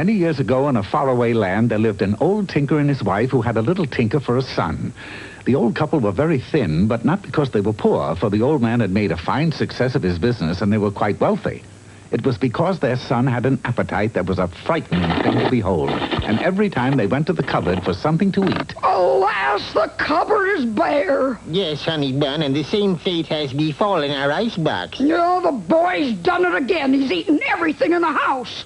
Many years ago in a faraway land, there lived an old tinker and his wife who had a little tinker for a son. The old couple were very thin, but not because they were poor, for the old man had made a fine success of his business and they were quite wealthy. It was because their son had an appetite that was a frightening thing to behold. And every time they went to the cupboard for something to eat... Alas, the cupboard is bare. Yes, honey bun, and the same fate has befallen our icebox. Yeah, the boy's done it again. He's eaten everything in the house.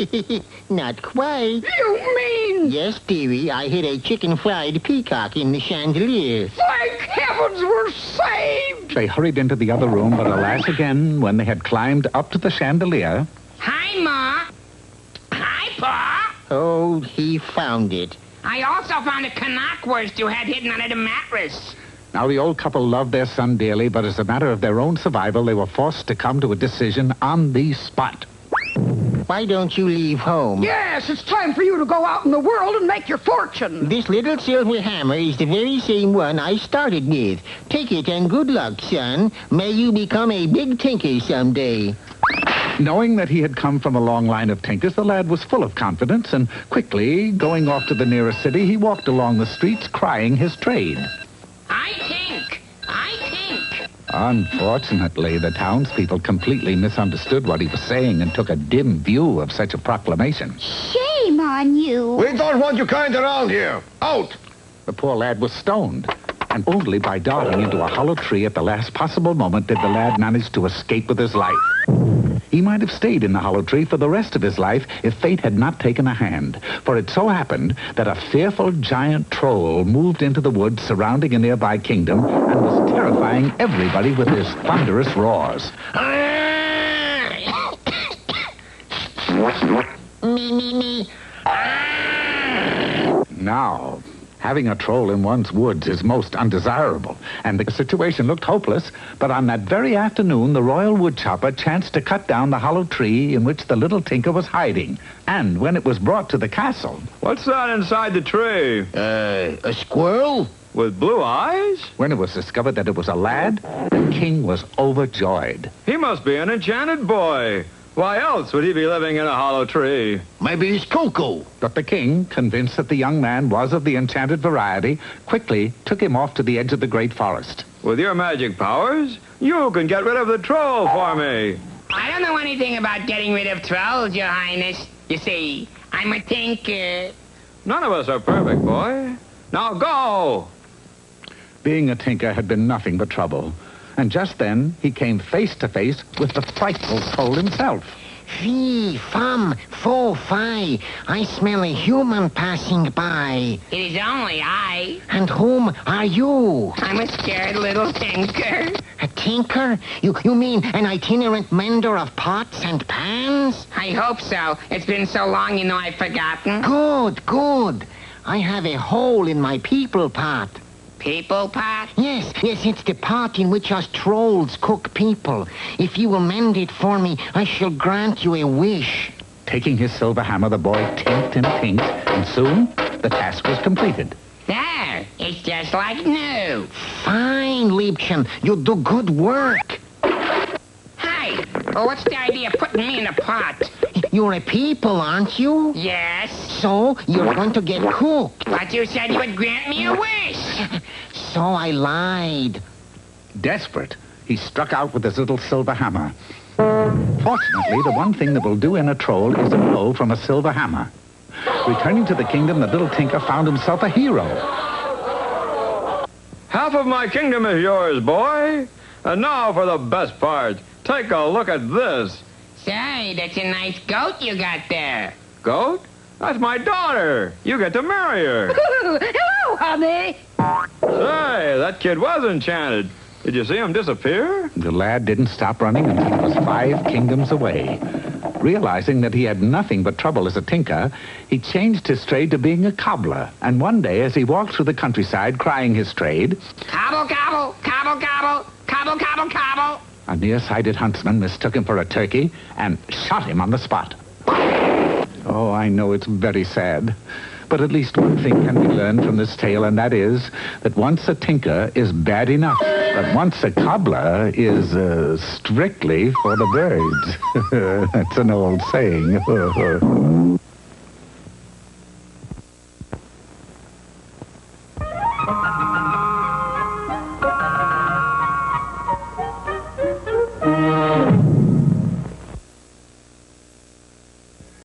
Not quite. You mean? Yes, dearie, I hid a chicken-fried peacock in the chandelier. Thank heavens we're saved. They hurried into the other room, but alas again, when they had climbed up to the chandelier... Hi, Ma. Hi, Pa. Oh, he found it. I also found a knockwurst you had hidden under the mattress. Now, the old couple loved their son dearly, but as a matter of their own survival, they were forced to come to a decision on the spot. Why don't you leave home? Yes, it's time for you to go out in the world and make your fortune. This little silver hammer is the very same one I started with. Take it and good luck, son. May you become a big tinker someday. Knowing that he had come from a long line of tinkers, the lad was full of confidence, and quickly, going off to the nearest city, he walked along the streets crying his trade. I think. Unfortunately, the townspeople completely misunderstood what he was saying and took a dim view of such a proclamation. Shame on you. We don't want you kind around here. Out! The poor lad was stoned, and only by darting into a hollow tree at the last possible moment did the lad manage to escape with his life. He might have stayed in the hollow tree for the rest of his life if fate had not taken a hand. For it so happened that a fearful giant troll moved into the woods surrounding a nearby kingdom and was terrifying everybody with his thunderous roars. Me. Now, having a troll in one's woods is most undesirable, and the situation looked hopeless, but on that very afternoon, the royal woodchopper chanced to cut down the hollow tree in which the little tinker was hiding. And when it was brought to the castle... What's that inside the tree? A squirrel? With blue eyes? When it was discovered that it was a lad, the king was overjoyed. He must be an enchanted boy. Why else would he be living in a hollow tree? Maybe he's Coco. But the king, convinced that the young man was of the enchanted variety, quickly took him off to the edge of the great forest. With your magic powers, you can get rid of the troll for me. I don't know anything about getting rid of trolls, Your Highness. You see, I'm a tinker. None of us are perfect, boy. Now go! Being a tinker had been nothing but trouble. And just then, he came face to face with the frightful troll himself. Fee, fum, fo, fi. I smell a human passing by. It is only I. And whom are you? I'm a scared little tinker. A tinker? You mean an itinerant mender of pots and pans? I hope so. It's been so long, I've forgotten. Good. I have a hole in my people pot. People pot? Yes, it's the pot in which us trolls cook people. If you will mend it for me, I shall grant you a wish. Taking his silver hammer, the boy tinked and tinked, and soon the task was completed. There, it's just like new. Fine, Liebchen. You do good work. Hey, what's the idea of putting me in a pot? You're a people, aren't you? Yes. So you're going to get cooked. But you said you would grant me a wish. So I lied. Desperate, he struck out with his little silver hammer. Fortunately, the one thing that will do in a troll is a blow from a silver hammer. Returning to the kingdom, the little tinker found himself a hero. Half of my kingdom is yours, boy. And now for the best part. Take a look at this. Say, that's a nice goat you got there. Goat? That's my daughter. You get to marry her. Hello, honey. Say, that kid was enchanted. Did you see him disappear? The lad didn't stop running until he was 5 kingdoms away. Realizing that he had nothing but trouble as a tinker, he changed his trade to being a cobbler. And one day, as he walked through the countryside crying his trade... Cobble, cobble, cobble, cobble, cobble, cobble, cobble. A nearsighted huntsman mistook him for a turkey and shot him on the spot. Oh, I know it's very sad. But at least one thing can be learned from this tale, and that is that once a tinker is bad enough, but once a cobbler is strictly for the birds. That's an old saying. Thank you.